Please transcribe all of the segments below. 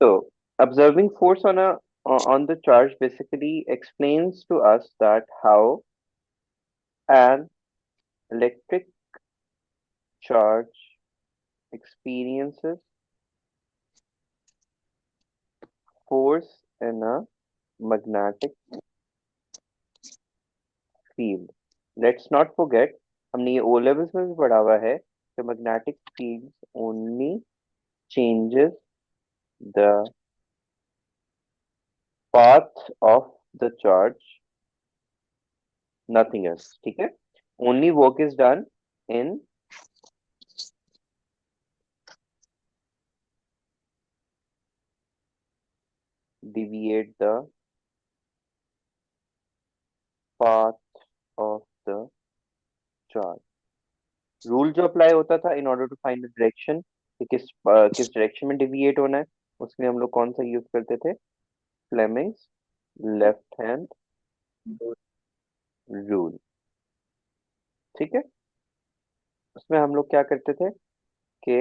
So, observing force on the charge basically explains to us that how an electric charge experiences force in a magnetic field. Let's not forget, हमने ये O levels में भी पढ़ा हुआ है कि magnetic fields only changes the path of the charge, nothing else. ठीक है? Only work is done in deviate the path of the charge. Rule जो अप्लाई होता था in order to find the direction कि किस डायरेक्शन में deviate होना है, उसके लिए हम लोग कौन सा यूज करते थे? Fleming's left hand rule. ठीक है, उसमें हम लोग क्या करते थे कि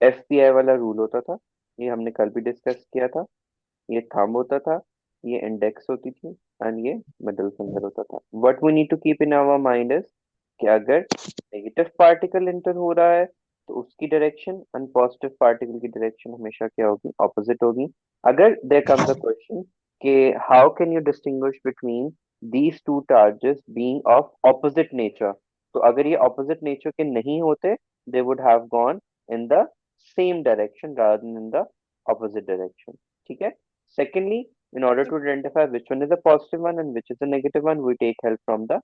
एफपीआई वाला रूल होता था, ये हमने कल भी डिस्कस किया था। ये थंब होता था, ये इंडेक्स होती थी एंड ये मिडिल फिंगर होता था। What we need to keep in our mind is कि अगर नेगेटिव पार्टिकल एंटर हो रहा है तो उसकी डायरेक्शन एंड पॉजिटिव पार्टिकल की डायरेक्शन हमेशा क्या होगी? ऑपोजिट होगी। अगर देयर कम्स अ क्वेश्चन कि how can you distinguish between these two charges being of opposite nature, तो अगर ये ऑपोजिट नेचर के नहीं होते they would have gone in the same direction rather than in the opposite direction. ठीक है? Secondly, in order to identify which one is a positive one and which is a negative one, we take help from the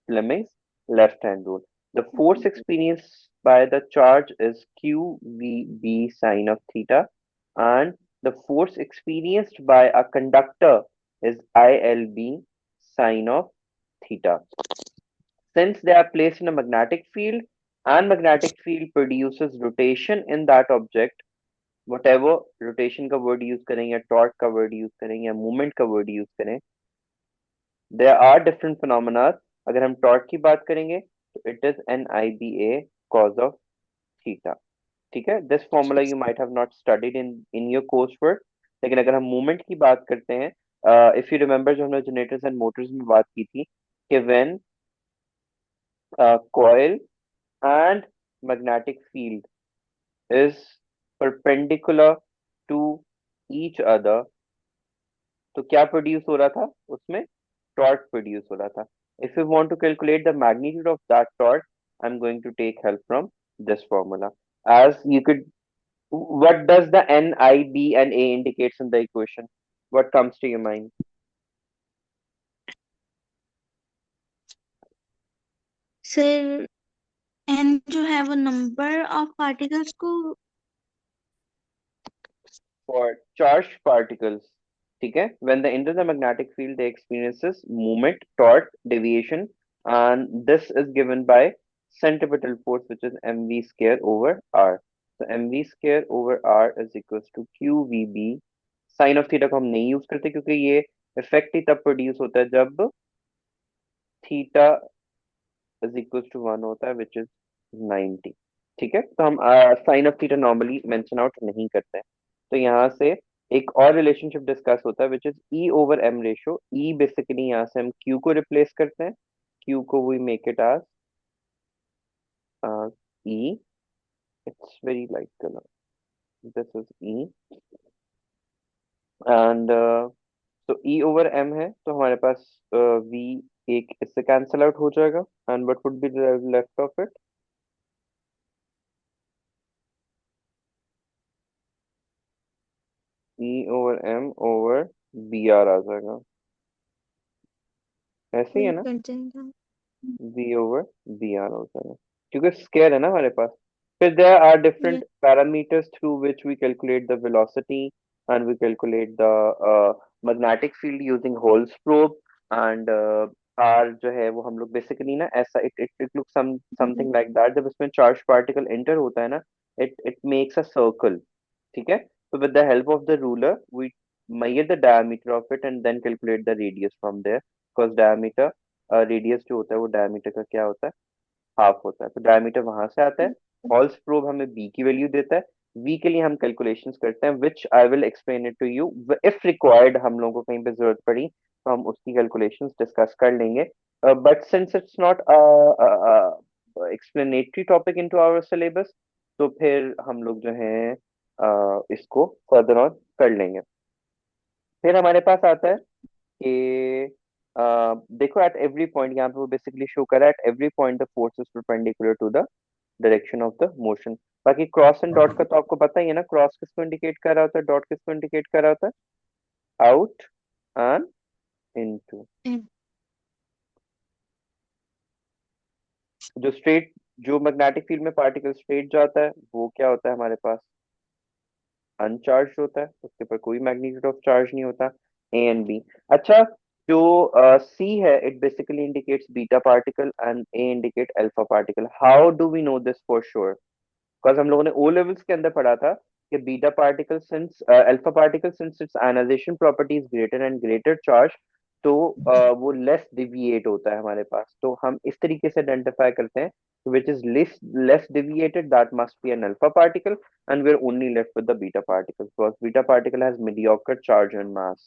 Fleming's left hand rule. The force experienced by the charge is QVB sine of theta, and the force experienced by a conductor is ILB sine of theta. Since they are placed in a magnetic field and magnetic field produces rotation in that object, whatever rotation का word use करें या torque का word use करें या movement का word use करें, there are different phenomena. अगर हम torque की बात करेंगे तो it is NIBA cos of theta. ठीक है, this formula you might have not studied in your coursework. लेकिन अगर हम movement की बात करते हैं, if you remember जो हमने generators and motors में बात की थी कि when coil and magnetic field is perpendicular to each other, तो क्या प्रोड्यूस हो रहा था उसमें? टॉर्क प्रोड्यूस हो रहा था। If you want to calculate the magnitude of that torque, I am going to take help from this formula. as you could what does the n I b and a indicates in the equation? What comes to your mind? Sir N जो है वो number of particles को। For charged particles, ठीक है, when they enter the magnetic field they experiences movement, torque, deviation, and this is given by centripetal force which is mv square over r. So mv square over r is equals to qvb sin of theta को हम नहीं use करते क्योंकि ये effect ही तब produce होता है जब थीटा इज इक्वल टू 1 होता है विच इज 90। ठीक है, तो हम sine of theta normally mention out नहीं करते हैं। तो यहाँ से एक और रिलेशनशिप डिस्कस होता है which is E over M ratio. E basically यहाँ से हम क्यू को रिप्लेस करते हैं, क्यू को we make it as E, it's very light colour, this is E, and तो ई ओवर एम है तो हमारे पास वी एक इससे कैंसिल आउट हो जाएगा and what would be left of it? E over M over B R आ जाएगा, ऐसे ही है ना? v ओवर बी आर हो जाएगा क्योंकि स्केयर है ना हमारे पास। फिर there are different parameters through which we calculate the velocity and we calculate the magnetic field using Hall's probe and R जो है वो हम लोग बेसिकली ना ऐसा it it it look something like that. जब इसमें चार्ज पार्टिकल एंटर होता है ना, इट मेक्स अ सर्कल। ठीक है, so with the help of the ruler we measure the diameter of it and then calculate the radius from there, because diameter radius जो होता है वो डायमीटर का क्या होता है? हाफ होता है। तो डायमीटर वहां से आता है, हॉल्स प्रोब हमें बी की वैल्यू देता है, वी के लिए हम कैलकुलेशंस करते हैं, which I will explain it to you. If required हम लोगों को कहीं पे जरूरत पड़ी तो हम उसकी कैलकुलेशंस डिस्कस कर लेंगे। But since it's not explanatory topic into our syllabus, तो फिर हम लोग जो है इसको फर्दर ऑन कर लेंगे। फिर हमारे पास आता है कि देखो एट एवरी पॉइंट, यहाँ पे वो बेसिकली शो करा at every point the force is perpendicular to the direction of the motion. बाकी क्रॉस एंड डॉट का तो आपको पता ही है ना, क्रॉस किसको इंडिकेट कर रहा होता है, डॉट किसको इंडिकेट कर रहा होता है, आउट एंड इनटू। And- जो स्ट्रेट, जो मैग्नेटिक फील्ड में पार्टिकल स्ट्रेट जाता है वो क्या होता है हमारे पास, अनचार्ज होता है, उसके ऊपर कोई मैग्नीट्यूड ऑफ चार्ज नहीं होता। A and B. अच्छा, जो सी है it basically indicates beta particle and A indicate alpha particle. How do we know this for sure? Because हम लोगों ने ओ लेवल्स के अंदर पढ़ा था कि beta particle since alpha particle since it's ionization property is greater and greater charge, तो वो लेस डिविएट होता है हमारे पास। तो हम इस तरीके से आइडेंटिफाई करते हैं which is less deviated, that must be an alpha particle, and we're only left with the beta particle because beta particle has mediocre charge and mass.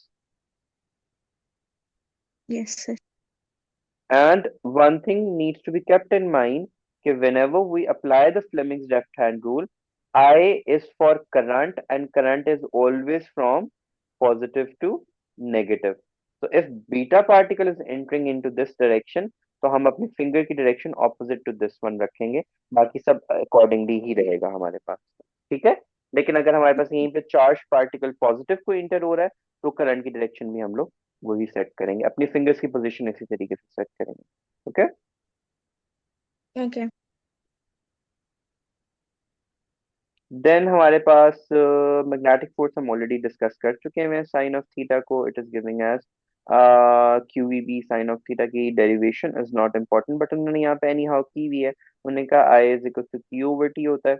yes, sir. And one thing needs to be kept in mind that whenever we apply the Fleming's left hand rule, I is for current and current is always from positive to negative. So if beta particle is entering into this direction, तो हम अपनी finger की direction opposite to this one रखेंगे, बाकी सब accordingly ही रहेगा हमारे पास। ठीक है। लेकिन अगर हमारे पास यहीं पे चार्ज पार्टिकल पॉजिटिव को इंटर हो रहा है तो करंट की डायरेक्शन भी हम लोग वही सेट करेंगे, अपनी फिंगर्स की पोजीशन इसी तरीके से सेट करेंगे। ओके। Okay. देन हमारे पास मैग्नेटिक फोर्स हम ऑलरेडी डिस्कस कर चुके हैं, साइन ऑफ थीटा को it is giving as Q V B. Sine of theta की derivation is not important, but उन्होंने यहाँ पे एनी हाउ की हुई है। उन्होंने कहा I is equal to Q over T होता है,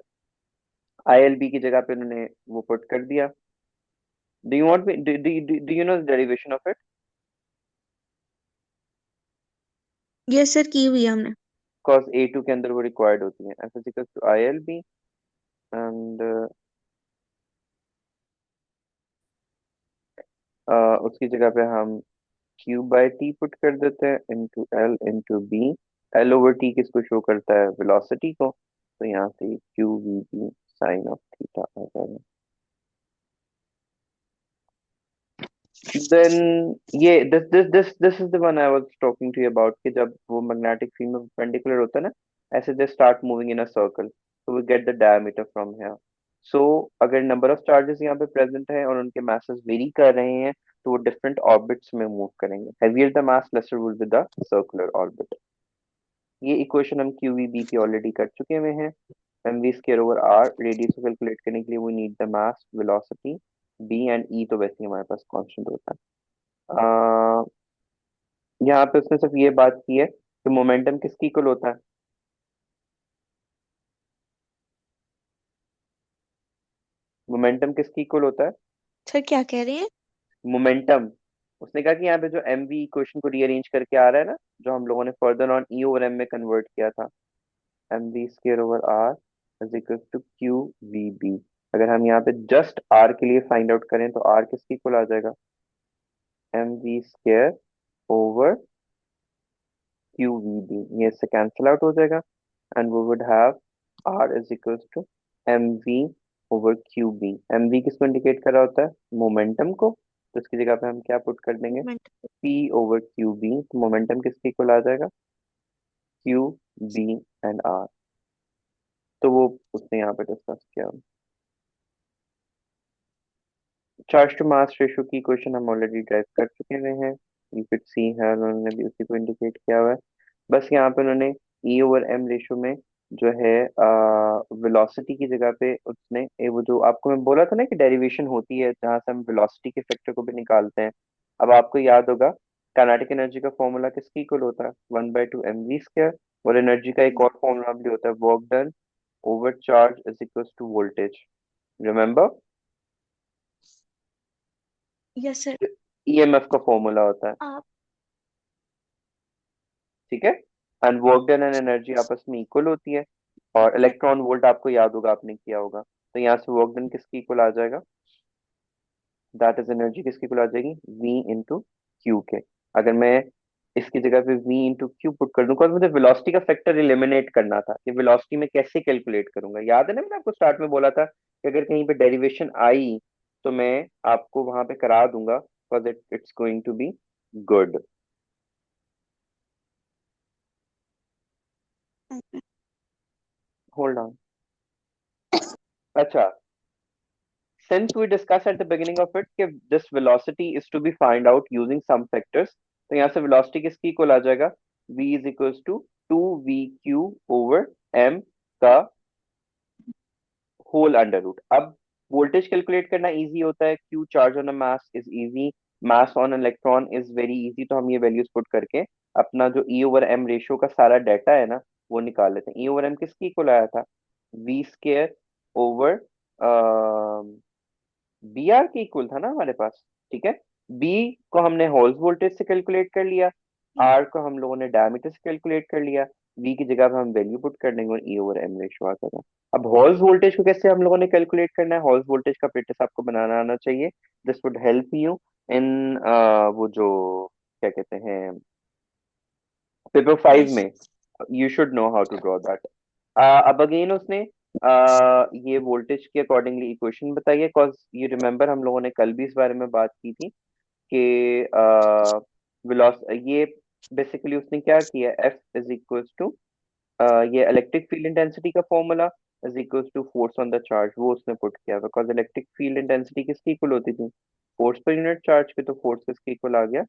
आई एल बी की जगह पे उन्होंने वो पुट कर दिया। Do you want me do you know the derivation of it? Yes sir, की हुई है हमने। बिकॉज ए टू के अंदर वो रिक्वायर्ड होती है, F is equal to I L B and उसकी जगह पे हम क्यू बाय टी पुट कर देते हैं into L into B. L over T किसको शो करता है, वेलोसिटी को, तो यहाँ से Q V B sine of theta आ जाएगा। देन ये this is the one I was talking to you about, कि जब वो मैग्नेटिक फील्ड में परपेंडिकुलर होता है ना, ऐसे they start moving in a circle, तो we get the diameter from here. So अगर नंबर ऑफ चार्जेस यहाँ पे प्रेजेंट है और उनके masses वेरी कर रहे हैं, तो वो डिफरेंट ऑर्बिट्स में मूव करेंगे। Heavier the mass lesser will be the circular orbit. ये इक्वेशन हम क्यू वी बी की ऑलरेडी कर चुके हुए हैं। M V square over R, radius को कैलकुलेट करने के लिए we need the mass, velocity, B and E तो वैसे ही हमारे पास कांस्टेंट होता है। यहाँ पे उसने सिर्फ ये बात की है कि मोमेंटम किसकी इक्वल होता है, मोमेंटम किसकी इक्वल होता है, सर क्या कह रहे हैं? मोमेंटम। उसने कहा कि यहाँ पे जो एम वी इक्वेशन को रीअरेंज करके आ रहा है ना, जो हम लोगों ने further on E over M में कन्वर्ट किया था, M V square over R is equal to Q V B. अगर हम यहाँ पे जस्ट आर के लिए फाइंड आउट करें तो आर किसकी इक्वल आ जाएगा, M V square over Q V B. ये इससे कैंसिल आउट हो जाएगा and we would have R is equal to M V over Q B. M V किसको इंडिकेट कर रहा होता है, मोमेंटम को, तो इसकी जगह पे हम क्या पुट कर देंगे, moment. P over Q B. तो मोमेंटम किसके इक्वल आ जाएगा, क्यू बी एंड आर। तो वो उसने यहाँ पे डिस्कस किया। चार्ज टू मास रेशियो की इक्वेशन हम ऑलरेडी ड्राइव कर चुके हुए हैं, यू कुड सी है, उन्होंने भी उसी को इंडिकेट किया हुआ है। बस यहाँ पे उन्होंने ई ओवर एम रेशियो में जो है वेलोसिटी की जगह पे उसने वो जो आपको मैं बोला था ना कि डेरिवेशन होती है जहां से हम वेलोसिटी के फैक्टर को भी निकालते हैं। अब आपको याद होगा काइनेटिक एनर्जी का फॉर्मूला किसकी इक्वल होता है, 1/2 mv स्क्वायर। और एनर्जी का एक और फॉर्मूला भी होता है, work done over charge is equal to voltage. Remember, yes sir. EMF का फॉर्मूला होता है। आप। ठीक है। And work done and energy आपस में इक्वल होती है। और इलेक्ट्रॉन वोल्ट आपको याद होगा, आपने किया होगा। तो यहाँ से वर्क डन किसकी इक्वल आ जाएगा, दैट इज एनर्जी किसकी इक्वल आ जाएगी, V इंटू क्यू के। अगर मैं इसकी जगह पे V इंटू क्यू पुट कर दूं, मुझे वेलोसिटी का फैक्टर एलिमिनेट करना था कि वेलोसिटी में कैसे कैलकुलेट करूंगा। याद है ना मैंने आपको स्टार्ट में बोला था कि अगर कहीं पे डेरिवेशन आई तो मैं आपको वहां पे करा दूंगा, because it's going to be good. Hold on. अच्छा, since we discussed at the beginning of it कि this velocity is to be find out using some factors, तो यहाँ से velocity किसकी इक्वल आ जाएगा, v is equals to 2vq over m का whole under root. अब वोल्टेज कैलकुलेट करना इजी होता है, q charge on a mass is easy, mass on electron is very easy. तो हम ये वैल्यूज पुट करके अपना जो e ओवर m रेशियो का सारा डाटा है ना वो निकाल लेते हैं। e ओवर m किसकी इक्वल आया था, v square over B R के इक्वल था ना हमारे पास। ठीक है, बी को हमने हॉल्स वोल्टेज से कैलकुलेट कर लिया, आर को हम लोगों ने डायमीटर से कैलकुलेट कर लिया, वी की जगह पे हम वैल्यू पुट कर देंगे और ई ओवर एम रेशियो आ जाएगा। अब हॉल्स वोल्टेज को कैसे हम लोगों ने कैलकुलेट करना है, हॉल्स वोल्टेज का प्रैक्टिस आपको बनाना आना चाहिए। This would help you in वो जो क्या कहते हैं पेपर 5 यस। में, you should know how to draw that. अब अगेन उसने ये वोल्टेज के अकॉर्डिंगली इक्वेशन बताई है, कॉज यू रिमेम्बर हम लोगों ने कल भी इस बारे में बात की थी कि वेलोस ये बेसिकली उसने क्या किया, एफ इज इक्वल्स टू ये इलेक्ट्रिक फील्ड इंटेंसिटी का formula is equals to force on the charge, वो उसने पुट किया बिकॉज इलेक्ट्रिक फील्ड इंटेंसिटी किसकी इक्वल होती थी, फोर्स पर यूनिट चार्ज के। तो फोर्स किसकी इक्वल आ गया,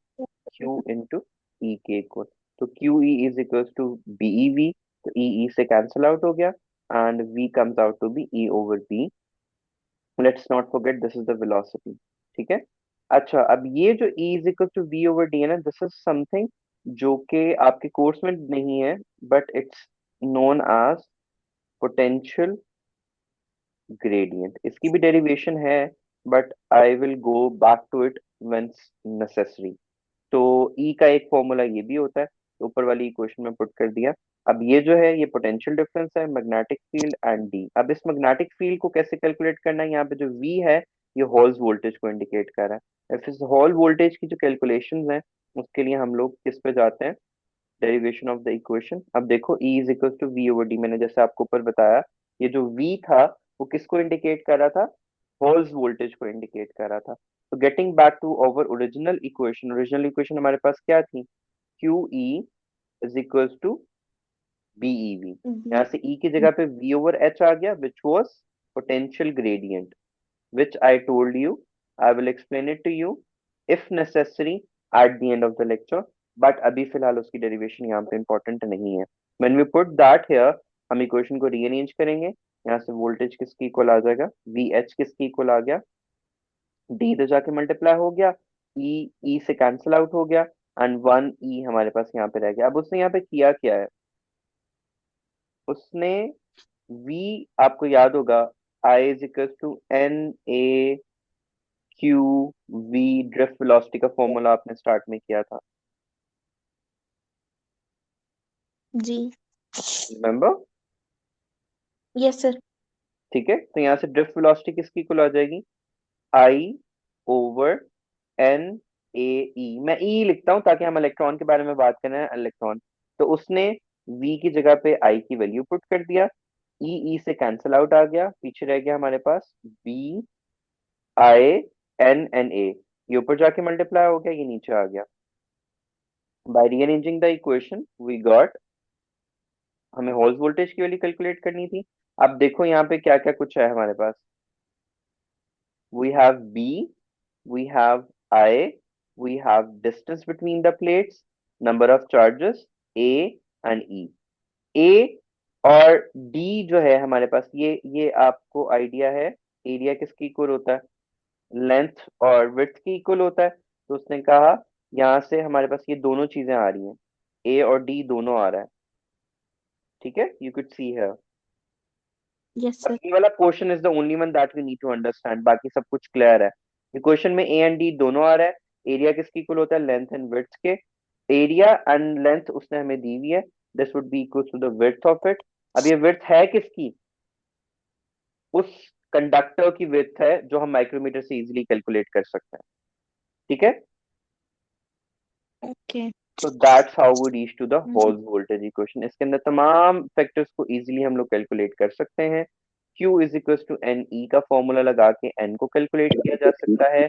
Q इंटू ई के इक्वल। तो Q E is equal to B E V, तो ई ई से कैंसिल आउट हो गया and V comes out to be E over B। Let's not forget this is the velocity. ठीक है, अच्छा अब ये जो E is equal to V over D है ना, दिस इज समथिंग जो कि आपके कोर्स में नहीं है, but it's known as potential gradient. इसकी भी डेरिवेशन है, but I will go back to it whence necessary. तो ई का एक फॉर्मूला ये भी होता है, तो ऊपर वाली इक्वेशन में पुट कर दिया। अब ये जो है ये पोटेंशियल डिफरेंस है मैग्नेटिक फील्ड एंड डी। अब इस मैग्नेटिक फील्ड को कैसे कैलकुलेट करना है, यहाँ पे जो वी है ये हॉल्स वोल्टेज को इंडिकेट कर रहा है। इस हॉल वोल्टेज की जो कैलकुलेशंस हैं उसके लिए हम लोग किस पे जाते हैं, डेरिवेशन ऑफ द इक्वेशन। अब देखो E is equal to V over D, मैंने जैसे आपको ऊपर बताया ये जो V था वो किसको इंडिकेट कर रहा था, हॉल्स वोल्टेज को इंडिकेट कर रहा था। तो getting back to our original equation, original equation हमारे पास क्या थी, Q E is equal to B E V. यहाँ से E की जगह पे V ओवर H आ गया which was potential gradient, which I told you. I will explain it to you if necessary at the end of the lecture. But अभी फिलहाल उसकी derivation यहाँ पे इंपॉर्टेंट नहीं है। When we put that here, हम equation को rearrange करेंगे। यहाँ से वोल्टेज किसकी इक्वल आ जाएगा, वी एच किसकी इक्वल आ गया, डी तो जाके मल्टीप्लाई हो गया, ई ई से कैंसिल आउट हो गया एंड वन ई हमारे पास यहाँ पे रह गया। अब उसने यहाँ पे किया क्या है, उसने v आपको याद होगा I is equal to N A Q V, drift velocity का फॉर्मूला आपने स्टार्ट में किया था, जी। रिमेम्बर। Yes sir. ठीक है, तो यहाँ से ड्रिफ्ट वेलोसिटी किसकी इक्वल आ जाएगी, आई ओवर एन ए ई। मैं ई लिखता हूँ ताकि हम इलेक्ट्रॉन के बारे में बात कर रहे हैं, इलेक्ट्रॉन। तो उसने v की जगह पे आई की वैल्यू पुट कर दिया, ई ई से कैंसिल आउट आ गया, पीछे रह गया हमारे पास B I N N A, ये ऊपर जाके मल्टीप्लाई हो गया, ये नीचे आ गया। By rearranging the equation we got, हमें हॉल्स वोल्टेज की वैल्यू कैलकुलेट करनी थी। अब देखो यहाँ पे क्या क्या कुछ है हमारे पास, we have B, we have I, we have distance between the plates, number of charges A and E। A और D जो है हमारे पास, ये आपको आइडिया है एरिया किसकी इक्वल होता है, लेंथ और विड्थ की इक्वल होता है। तो उसने कहा यहाँ से हमारे पास ये दोनों चीजें आ रही हैं, A और D दोनों आ रहा है। ठीक है, यू कुड सी है, यस बस सर। ये वाला portion is the only one that we need to understand, बाकी सब कुछ क्लियर है। इक्वेशन में ए एंड डी दोनों आ रहा है। एरिया किसकी इक्वल होता है, लेंथ एंड विड्थ के। एरिया एंड लेंथ उसने हमें दी हुई है, this would be equal to the width of it. अब ये विड्थ है किसकी, उस कंडक्टर की विड्थ है जो हम माइक्रोमीटर से इजीली कैलकुलेट कर सकते हैं। ठीक है। ओके। तो that's how we reach to the Hall's voltage equation. इसके अंदर तमाम फैक्टर्स को इजीली हम लोग कैलकुलेट कर सकते हैं। Q is equal to N E का फॉर्मूला लगा के n को कैलकुलेट किया जा सकता है।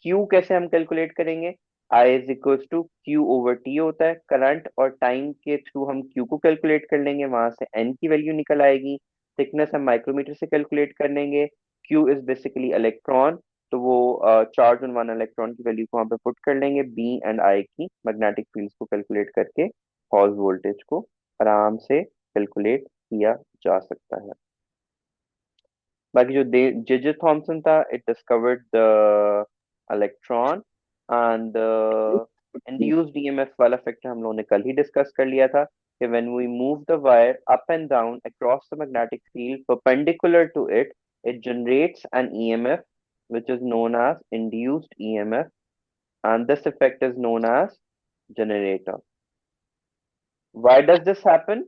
Q कैसे हम कैलकुलेट करेंगे? I is equal to Q over T होता है। करंट और टाइम के थ्रू हम Q को कैलकुलेट कर लेंगे, वहां से n की वैल्यू निकल आएगी। थिकनेस हम माइक्रोमीटर से कैलकुलेट कर लेंगे। Q इज बेसिकली इलेक्ट्रॉन, तो वो चार्ज ऑन वन इलेक्ट्रॉन की वैल्यू को वहां पे पुट कर लेंगे। बी एंड आई की मैग्नेटिक फील्ड्स को कैलकुलेट करके हॉल वोल्टेज को आराम से कैलकुलेट किया जा सकता है। बाकी जो जेजे थॉमसन था, it discovered the electron and induced EMF वाला फैक्टर हम लोगों ने कल ही डिस्कस कर लिया था कि when we move the wire up and down across the magnetic field perpendicular to it, it generates an EMF which is known as induced EMF, and this effect is known as generator. Why does this happen?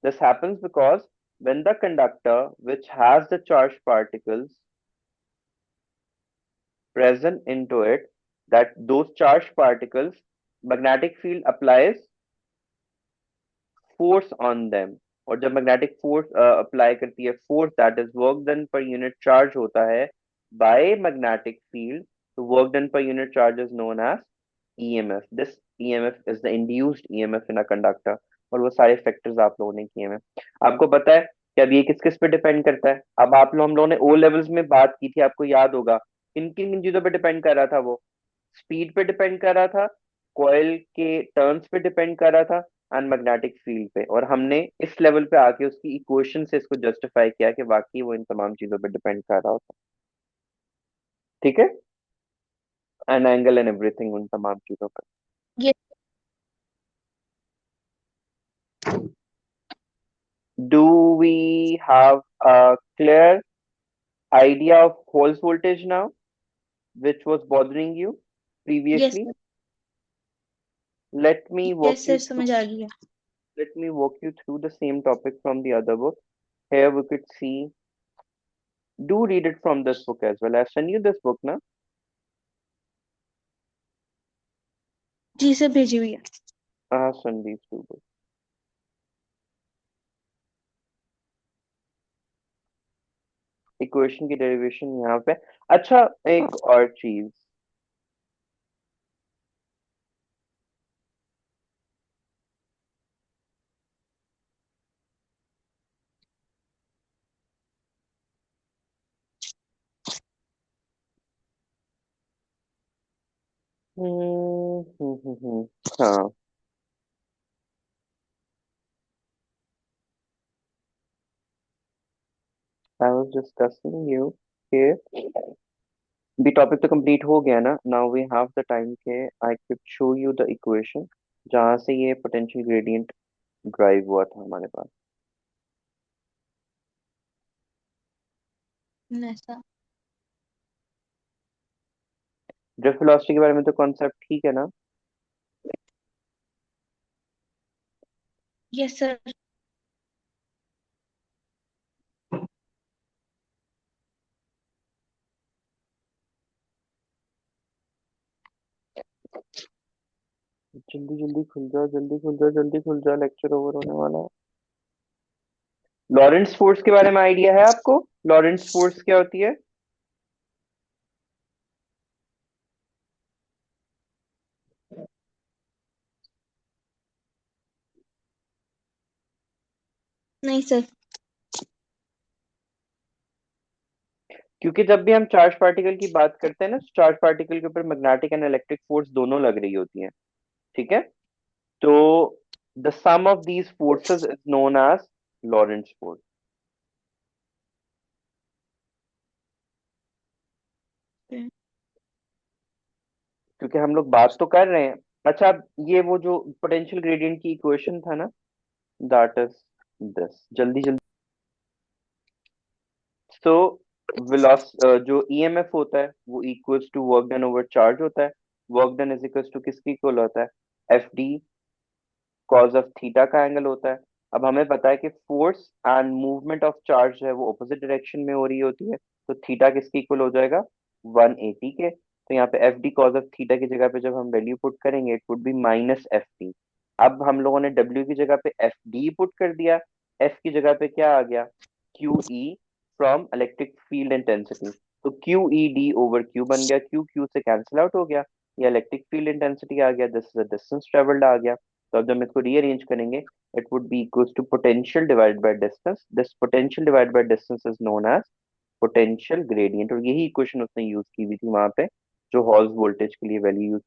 This happens because when the conductor which has the charged particles present into it, that those charged particles, magnetic field applies force on them, और जब magnetic force apply करती है, force that is work done per unit charge होता है by magnetic field, तो work done per unit charge is known as EMF. This EMF is the induced EMF in a conductor. और वो सारे factors आप लोगों ने किए हैं। आपको पता है कि अब ये किस किस पे डिपेंड करता है? अब आप लोग हम लोगों ने ओ लेवल्स में बात की थी, आपको याद होगा किन किन किन चीजों पे डिपेंड कर रहा था वो? स्पीड पे डिपेंड कर रहा था, कॉइल के टर्न्स पे डिपेंड कर रहा था, एंड मैग्नेटिक फील्ड पे। और हमने इस लेवल पे आके उसकी इक्वेशन से इसको जस्टिफाई किया कि वाकई वो इन तमाम चीजों पे डिपेंड कर रहा होता। ठीक है। एंड एंगल एंड एवरीथिंग उन तमाम चीजों पर। ये Do we have a clear idea of Cole's voltage now, which was bothering you yes previously? Sir. Let me walk yes sir, you through. समझ आ गया। Let me walk you through the same topic from the other book. Here we could see. Do read it from this book as well. I've sent you this book now. जी sir, भेजी हुई है। I have sent these two books. Equation की derivation यहाँ पे। अच्छा, एक और चीज, हाँ, आई वाज डिस्कसिंग यू के भी टॉपिक तो कंप्लीट हो गया ना। Now we have the time के I could show you the equation जहां से ये पोटेंशियल ग्रेडियंट ड्राइव हुआ था हमारे पास। ऐसा। ड्रिफ्ट वेलोसिटी के बारे में तो कॉन्सेप्ट ठीक है ना? Yes sir. जल्दी जल्दी खुल जाओ, जल्दी खुल जाओ, जल्दी खुल जाओ, लेक्चर ओवर होने वाला है। लॉरेंस फोर्स के बारे में आइडिया है आपको? लॉरेंस फोर्स क्या होती है? नहीं सर। क्योंकि जब भी हम चार्ज पार्टिकल की बात करते हैं ना, चार्ज पार्टिकल के ऊपर मैग्नेटिक एंड इलेक्ट्रिक फोर्स दोनों लग रही होती हैं। ठीक है। तो the sum of these forces is known as Lorentz force. क्योंकि हम लोग बात तो कर रहे हैं। अच्छा, ये वो जो पोटेंशियल ग्रेडियंट की इक्वेशन था ना, दैट इज दिस। जल्दी जल्दी। सो जो ईएमएफ होता है वो equals to work done over charge होता है। Work done is equals to किसकी इक्वल होता है? F D cos of theta का एंगल होता है। अब हमें पता है कि force and movement of charge जो है वो ऑपोजिट डायरेक्शन में हो रही होती है, तो थीटा किसके इक्वल हो जाएगा, 180 के। तो यहाँ पे F D cos of theta की जगह पे जब हम वैल्यू पुट करेंगे it would be minus F D. अब हम लोगों ने डब्ल्यू की जगह पे एफ डी पुट कर दिया, एफ की जगह पे क्या आ गया, Q E from electric field intensity. तो Q E D over Q बन गया, क्यू क्यू से कैंसिल आउट हो गया, ये इलेक्ट्रिक फील्ड इंटेंसिटी आ गया, this is the distance travelled आ गया। तो अब जब हम इसको रीअरेंज करेंगे it would be equals to potential divided by distance. This potential divided by distance is known as potential gradient, और यही इक्वेशन उसने यूज की हुई थी वहां पे जो हॉल्स वोल्टेज के लिए वैल्यू यूज